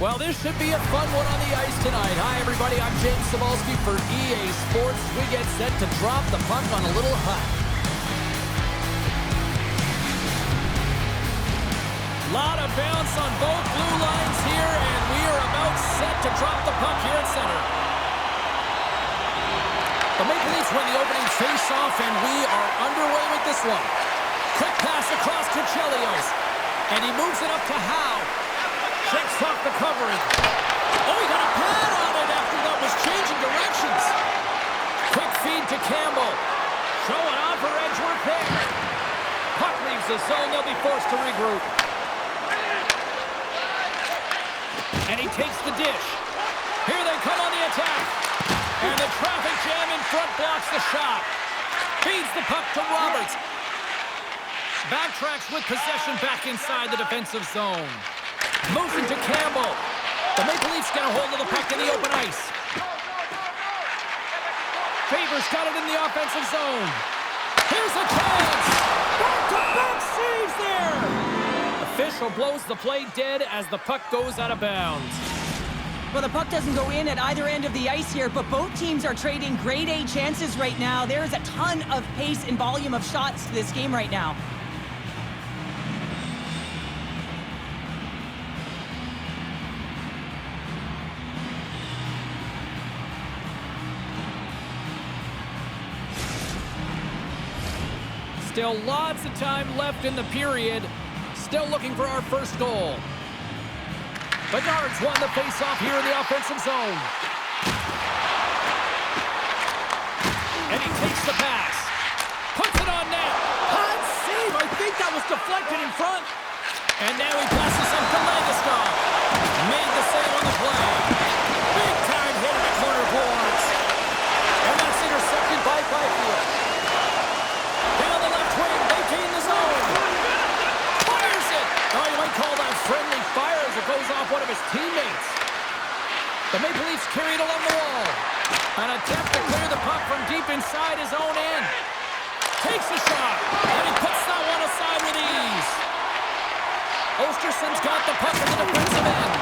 Well, this should be a fun one on the ice tonight. Hi, everybody. I'm James Cebulski for EA Sports. We get set to drop the puck on a little hut. Lot of bounce on both blue lines here, and we are about set to drop the puck here at center. The Maple Leafs win the opening face-off, and we are underway with this one. Quick pass across to Chelios, and he moves it up to Howe. Checks off the coverage. Oh, he got a pad on it after that was changing directions. Quick feed to Campbell. Showing off for Edgeworth there. Puck leaves the zone. They'll be forced to regroup. And he takes the dish. Here they come on the attack. And the traffic jam in front blocks the shot. Feeds the puck to Roberts. Backtracks with possession back inside the defensive zone. Moves into Campbell. The Maple Leafs get a hold of the puck in the open ice. Favors got it in the offensive zone. Here's a chance. Back-to-back saves there. Official blows the play dead as the puck goes out of bounds. Well, the puck doesn't go in at either end of the ice here, but both teams are trading grade A chances right now. There is a ton of pace and volume of shots to this game right now. Still lots of time left in the period. Still looking for our first goal. Bedard's won the faceoff here in the offensive zone. And he takes the pass. Puts it on net. Hot save. I think that was deflected in front. And now he passes up to Landeskog. Made the save on the play. Big time hit in the corner boards. And that's intercepted by Byfield. Down the left wing, they gain the zone. Fires it. Oh, you might call that friendly fire as it goes off one of his teammates. The Maple Leafs carry it along the wall. An attempt to clear the puck from deep inside his own end. Takes a shot, and he puts that one aside with ease. Osterson's got the puck in the defensive end.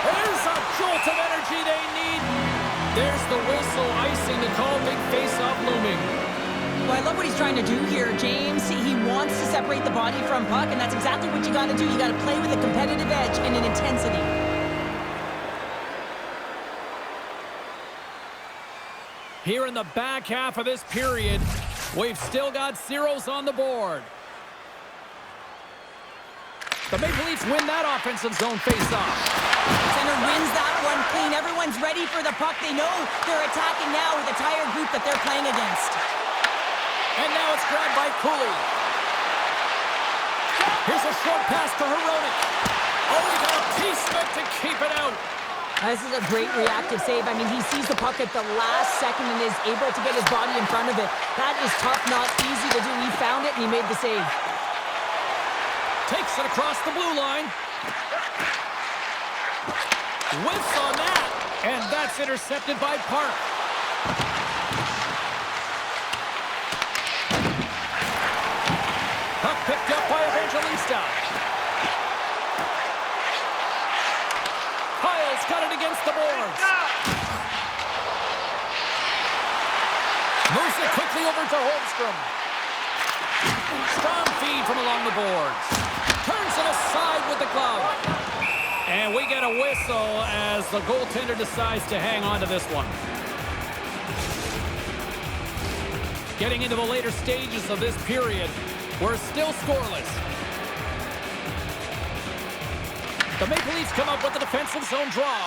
There's a jolt of energy they need. There's the whistle icing the call. Big face-off looming. Well, I love what he's trying to do here, James. He wants to separate the body from puck, and that's exactly what you got to do. You got to play with a competitive edge and an intensity. Here in the back half of this period, we've still got zeros on the board. The Maple Leafs win that offensive zone face-off. Center wins that one clean. Everyone's ready for the puck. They know they're attacking now with the tired group that they're playing against. And now it's grabbed by Cooley. Here's a short pass to Hronek. Oh, he got a piece of it to keep it out. This is a great reactive save. I mean, he sees the puck at the last second and is able to get his body in front of it. That is tough, not easy to do. He found it and he made the save. Takes it across the blue line. Whiffs on that. And that's intercepted by Park. Puck picked up by Evangelista. Kyle's got it against the boards. Moves it quickly over to Holmstrom. Strong feed from along the boards. Turns it aside with the glove. And we get a whistle as the goaltender decides to hang on to this one. Getting into the later stages of this period, we're still scoreless. The Maple Leafs come up with the defensive zone draw.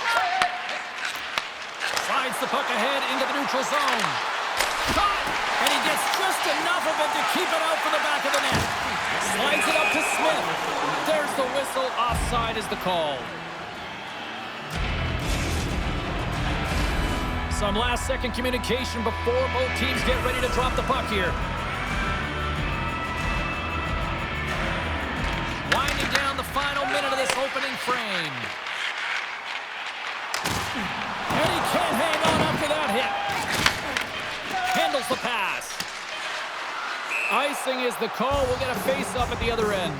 Slides the puck ahead into the neutral zone. Shot! And he gets just enough of it to keep it out for the back of the net. Slides it up to Smith. There's the whistle. Offside is the call. Some last-second communication before both teams get ready to drop the puck here. Winding down the final minute of this opening frame. And he can't hang on after that hit. Handles the pass. Icing is the call. We'll get a face-up at the other end.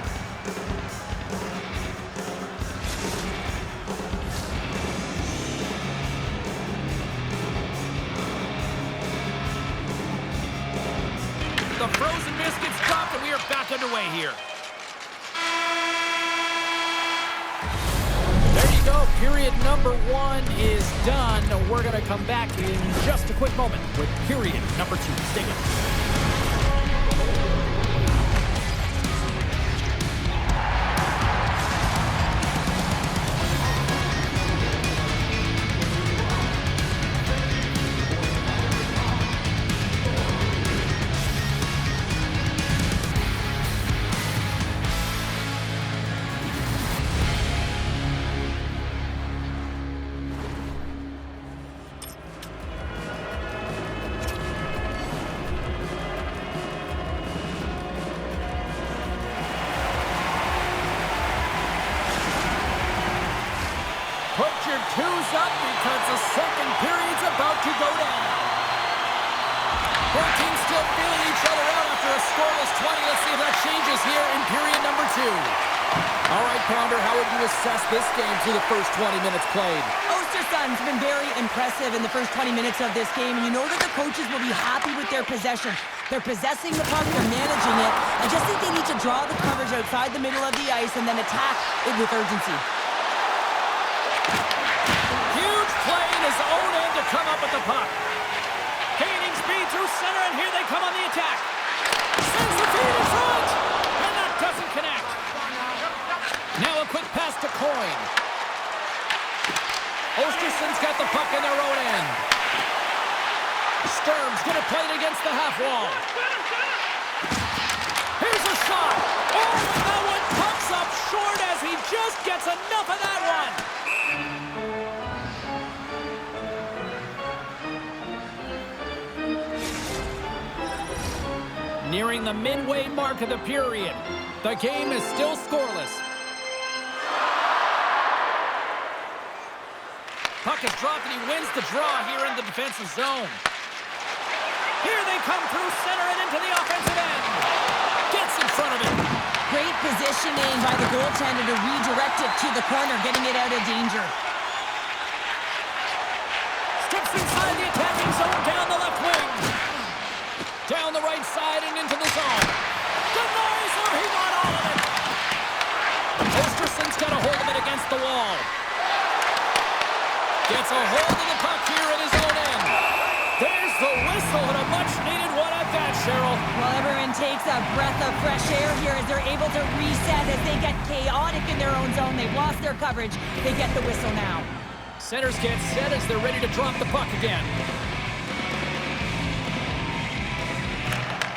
underway here. There you go. Period number 1 is done. We're going to come back in just a quick moment with period number 2. Stay with us. Put your twos up because the second period's about to go down. Both teams still feeling each other out after a scoreless 20. Let's see if that changes here in period number 2. All right, Pounder, how would you assess this game through the first 20 minutes played? Ostersund's been very impressive in the first 20 minutes of this game, and you know that the coaches will be happy with their possession. They're possessing the puck, they're managing it. I just think they need to draw the coverage outside the middle of the ice and then attack it with urgency. Play in his own end to come up with the puck. Gaining speed through center, and here they come on the attack. Sends the feed in front, and that doesn't connect. Now a quick pass to Coyne. Ostersund's got the puck in their own end. Sturm's going to play it against the half wall. Here's a shot. Oh, that one pumps up short as he just gets enough of that one. Nearing the midway mark of the period. The game is still scoreless. Puck is dropped and he wins the draw here in the defensive zone. Here they come through center and into the offensive end. Gets in front of it. Great positioning by the goaltender to redirect it to the corner, getting it out of danger. Steps inside the attacking zone, down the left wing. Down the right side and into the zone. Denies him, he got all of it. Ostersund's got a hold of it against the wall. Gets a hold of the puck here in his own end. There's the whistle and a much-needed one at that, Cheryl. Well, everyone takes a breath of fresh air here as they're able to reset as they get chaotic in their own zone. They've lost their coverage. They get the whistle now. Centers get set as they're ready to drop the puck again.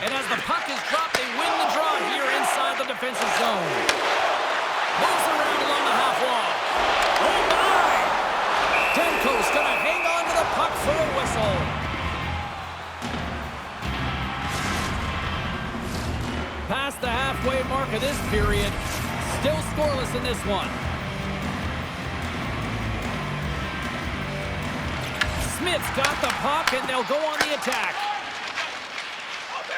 And as the puck is dropped, they win the draw here inside the defensive zone. Moves around along the half wall. Oh, my! Demko's going to hang on to the puck for a whistle. Past the halfway mark of this period. Still scoreless in this one. Smith's got the puck, and they'll go on the attack.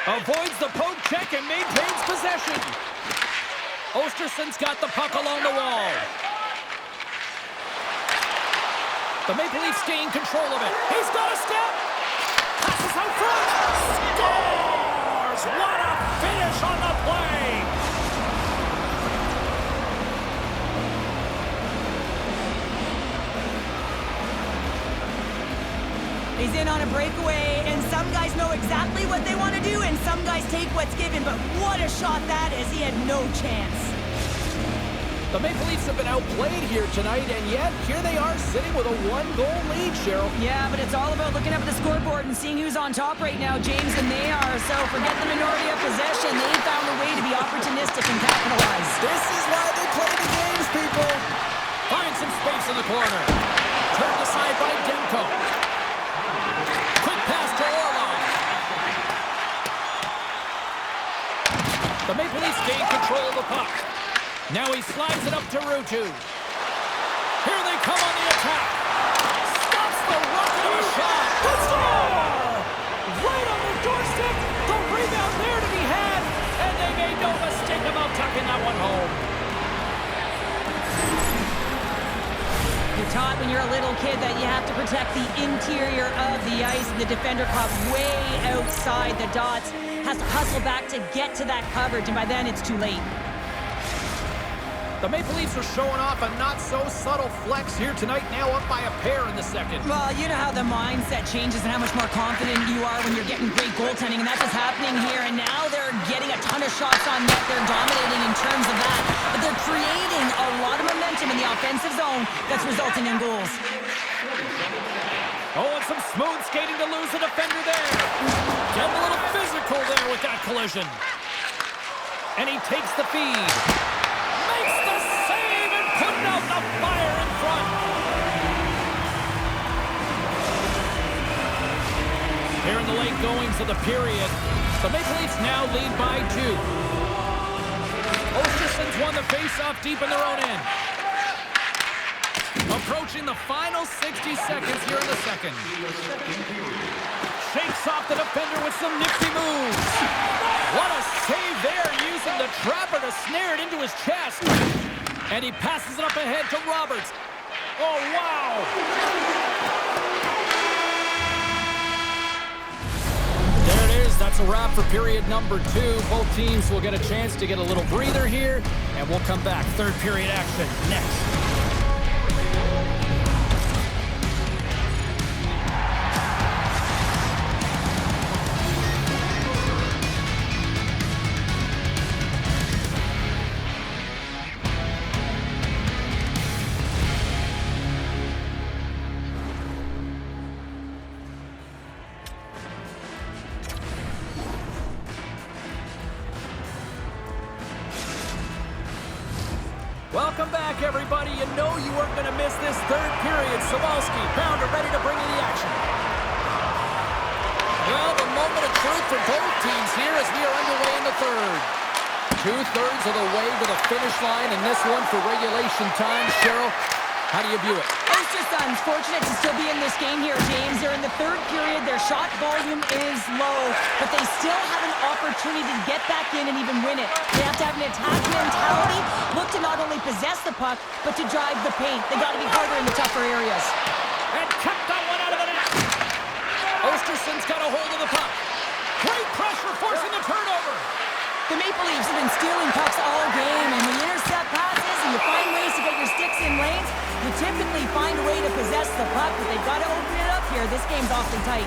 Avoids the poke check and maintains possession. Ostersund's got the puck along the wall. The Maple Leafs gain control of it. He's got a step. Passes out front. Scores! What a finish on the play! He's in on a breakaway, and some guys know exactly what they want to do, and some guys take what's given, but what a shot that is. He had no chance. The Maple Leafs have been outplayed here tonight, and yet here they are sitting with a 1-goal lead, Cheryl. Yeah, but it's all about looking up at the scoreboard and seeing who's on top right now, James, and they are. So forget the minority of possession. They found a way to be opportunistic and capitalize. This is why they play the games, people. Find some space in the corner. Turned aside by Demko. Quick pass to Orlov. The Maple Leafs gain control of the puck. Now he slides it up to Ruutu. Here they come on the attack. Stops the rocket of a shot. The score! Right on the doorstep. The rebound there to be had. And they made no mistake about tucking that one home. You're taught when you're a little kid that you have to protect the interior of the ice. The defender caught way outside the dots. has to hustle back to get to that coverage, and by then it's too late. The Maple Leafs are showing off a not-so-subtle flex here tonight, now up by a pair in the second. Well, you know how the mindset changes and how much more confident you are when you're getting great goaltending, and that's what's happening here. And now they're getting a ton of shots on net. They're dominating in terms of that. But they're creating a lot of momentum in the offensive zone that's resulting in goals. Oh, and some smooth skating to lose a defender there. Getting a little physical there with that collision. And he takes the feed. Makes the save and putting out the fire in front. Here in the late goings of the period, the Maple Leafs now lead by 2. Osterson's won the faceoff deep in their own end. Approaching the final 60 seconds here in the second. Shakes off the defender with some nifty moves. What a save there, using the trapper to snare it into his chest. And he passes it up ahead to Roberts. Oh, wow! There it is. That's a wrap for period number 2. Both teams will get a chance to get a little breather here, and we'll come back. Third period action next. Welcome back, everybody. You know you weren't going to miss this third period. Savalski, Pounder ready to bring in the action. Well, the moment of truth for both teams here as we are underway in the third. 2/3 of the way to the finish line, and this one for regulation time. Cheryl, how do you view it? Osterson's fortunate to still be in this game here, James. They're in the third period. Their shot volume is low, but they still have an opportunity to get back in and even win it. They have to have an attack mentality, look to not only possess the puck, but to drive the paint. They got to be harder in the tougher areas. And kept that one out of the net. Osterson's got a hold of the puck. Great pressure, forcing the turnover. The Maple Leafs have been stealing pucks all game, and when you intercept passes and you find ways to get your sticks in lanes, you typically find a way to possess the puck, but they've got to open it up here. This game's awfully tight.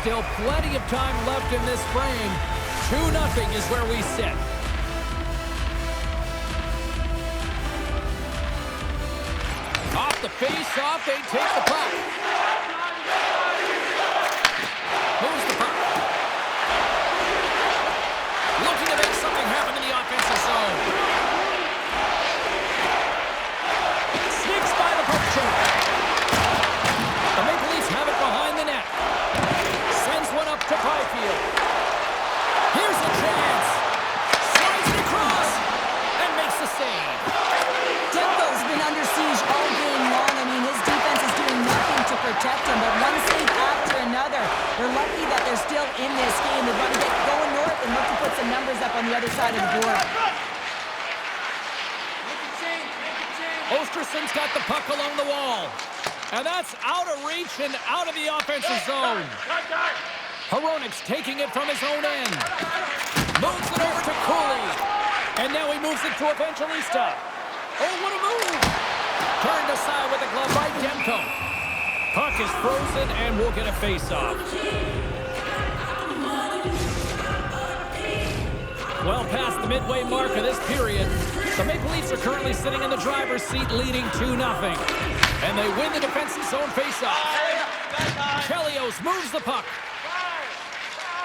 Still plenty of time left in this frame. 2-0 is where we sit. Off the face-off, they take the puck. Moves the puck. Looking to make something happen in the offensive zone. Sneaks by the puck choke. The Maple Leafs have it behind the net. Sends one up to Byfield. Here's a chance. Slides it across and makes the save. Demko's been under siege all game long. I mean, his defense is doing nothing to protect him, but one save after another. They're lucky that they're still in this game. They're going to get going north and look to put some numbers up on the other side of the board. Osterson's got the puck along the wall. And that's out of reach and out of the offensive zone. Hronik's taking it from his own end. Moves it over to Cooley. And now he moves it to Evangelista. Oh, what a move! Turned aside with a glove by Demko. Puck is frozen and we'll get a face-off. Well past the midway mark of this period, the Maple Leafs are currently sitting in the driver's seat leading 2-0. And they win the defensive zone face-off. Chelios moves the puck.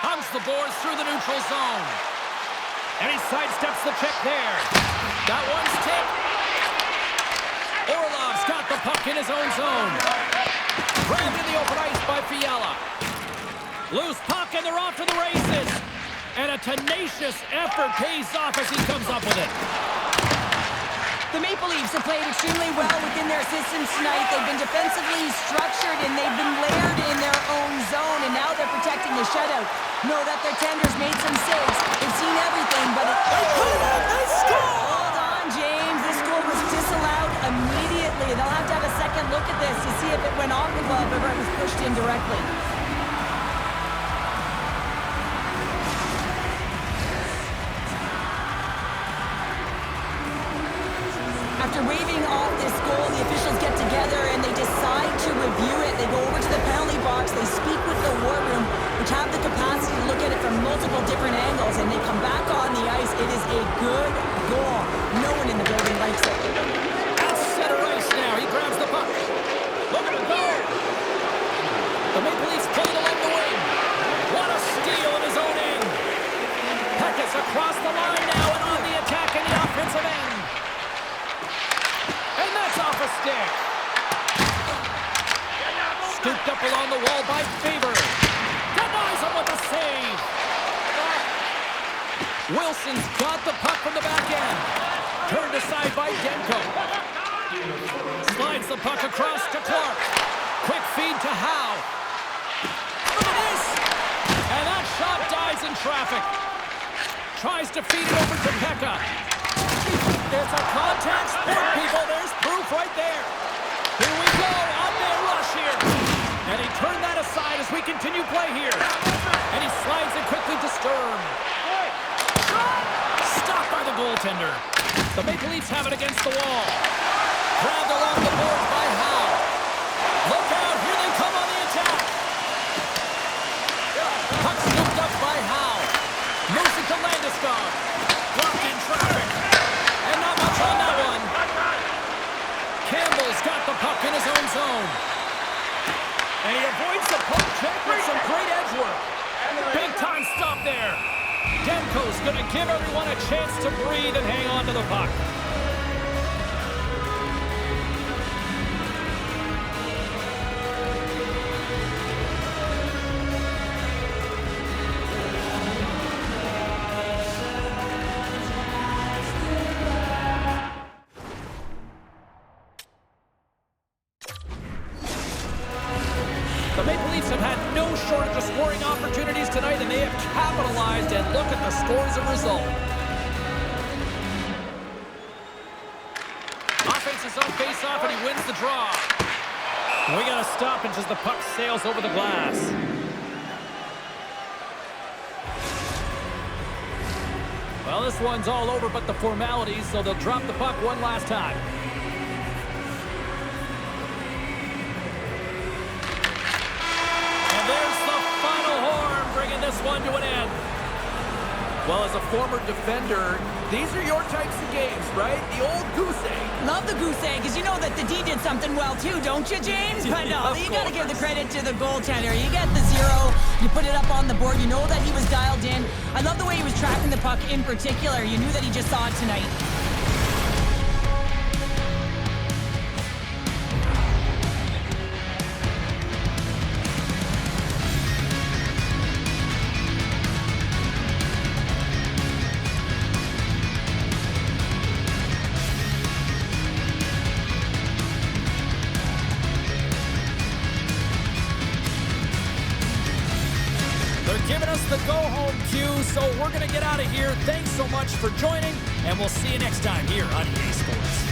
Hunts the boards through the neutral zone. And he sidesteps the check there. That one's tipped. Orlov's got the puck in his own zone. Grabbed in the open ice by Fiala. Loose puck and they're off to the races. And a tenacious effort pays off as he comes up with it. The Maple Leafs have played extremely well within their systems tonight. They've been defensively structured and they've been layered in their own zone, and now they're protecting the shutout. Know that their tenders made some saves. They've seen everything, but they put it up, they score! Hold on, James. This goal was disallowed immediately. They'll have to have a second look at this to see if it went off the glove or if it was pushed in directly. building off this goal, the officials get together and they decide to review it. They go over to the penalty box, they speak with the war room, which have the capacity to look at it from multiple different angles, and they come back on the ice. It is a good goal. No one in the building likes it. That's center ice now. He grabs the puck. Look at the goal. The Maple Leafs played along the wing. What a steal in his own end. Pekka's across the line now and on the attack in the offensive end. And that's off a stick. Scooped up along the wall by Faber. Denies him with a save. Wilson's got the puck from the back end. Turned aside by Demko. Slides the puck across to Clark. Quick feed to Howe. Look at this! And that shot dies in traffic. Tries to feed it over to Pekka. It's a contact sport, people. There's proof right there. Here we go. On-man rush here. And he turned that aside as we continue play here. And he slides it quickly to Sturm. Stopped by the goaltender. The Maple Leafs have it against the wall. Grabbed along the boards by Howe. Look out. Here they come on the attack. Puck scooped up by Howe. Moves it to Landeskog. Blocked in traffic. And not much on that one. Campbell's got the puck in his own zone. And he avoids the puck check with some great edge work. Big time stop there. Demko's going to give everyone a chance to breathe and hang on to the puck. The Maple Leafs have had no shortage of scoring opportunities tonight, and they have capitalized, and look at the score as a result. Offense is on face-off, and he wins the draw. We got a stoppage as the puck sails over the glass. Well, this one's all over but the formalities, so they'll drop the puck one last time. There's the final horn, bringing this one to an end. Well, as a former defender, these are your types of games, right? The old goose egg. Love the goose egg, because you know that the D did something well too, don't you, James? But no, you got to give the credit to the goaltender. You get the 0, you put it up on the board, you know that he was dialed in. I love the way he was tracking the puck in particular. You knew that he just saw it tonight. Giving us the go-home cue, so we're going to get out of here. Thanks so much for joining, and we'll see you next time here on EA Sports.